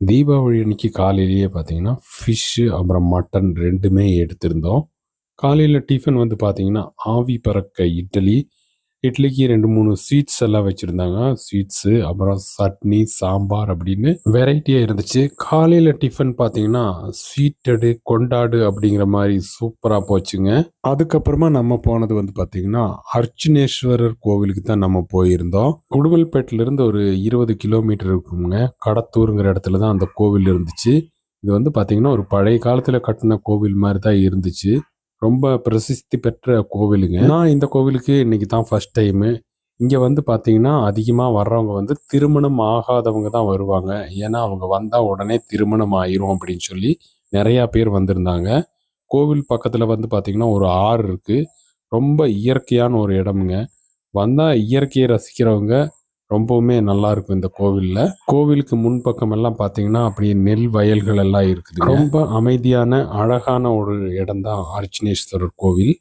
தீபாவளி அன்னைக்கு காலையிலேயே பார்த்தீங்கன்னா, ஃபிஷ்ஷு அப்புறம் மட்டன் 2மே எடுத்திருந்தோம். காலையில டிஃபன் வந்து பார்த்தீங்கன்னா, ஆவி பறக்க இட்லி. இட்லிக்கு 2, 3 ஸ்வீட்ஸ் எல்லாம் வச்சிருந்தாங்க. ஸ்வீட்ஸு, அப்புறம் சட்னி, சாம்பார் அப்படின்னு வெரைட்டியா இருந்துச்சு. காலையில டிஃபன் பார்த்தீங்கன்னா, ஸ்வீட்டடு, கொண்டாடு அப்படிங்கிற மாரி சூப்பரா போச்சுங்க. அதுக்கப்புறமா நம்ம போனது வந்து பார்த்தீங்கன்னா, அர்ச்சுனேஸ்வரர் கோவிலுக்கு தான் நம்ம போயிருந்தோம். உடுமல்பேட்டிலிருந்து ஒரு 20 கிலோமீட்டர் இருக்குங்க. கடத்தூருங்கிற இடத்துல தான் அந்த கோவில் இருந்துச்சு. இது வந்து பார்த்தீங்கன்னா, ஒரு பழைய காலத்துல கட்டுன கோவில் மாரி தான் இருந்துச்சு. ரொம்ப பிரசித்தி பெற்ற கோவிலுங்க. நான் இந்த கோவிலுக்கு இன்னைக்கு தான் ஃபர்ஸ்ட் டைமு. இங்க வந்து பார்த்தீங்கன்னா, அதிகமா வர்றவங்க வந்து திருமணம் ஆகாதவங்க தான் வருவாங்க. ஏன்னா, அவங்க வந்தா உடனே திருமணம் ஆயிரும் அப்படின்னு சொல்லி நெறையா பேர் வந்திருந்தாங்க. கோவில் பக்கத்துல வந்து பார்த்தீங்கன்னா, ஒரு ஆறு இருக்கு. ரொம்ப இயற்கையான ஒரு இடம்ங்க. வந்தா இயற்கையை ரசிக்கிறவங்க ரொம்பவுமே நல்லா இருக்கும் இந்த கோவில்ல. கோவிலுக்கு முன்பக்கம் எல்லாம் பார்த்தீங்கன்னா, அப்படியே நெல் வயல்கள் எல்லாம் இருக்குதுங்க. ரொம்ப அமைதியான, அழகான ஒரு இடம் தான் அர்ச்சுனேஸ்வரர் கோவில்.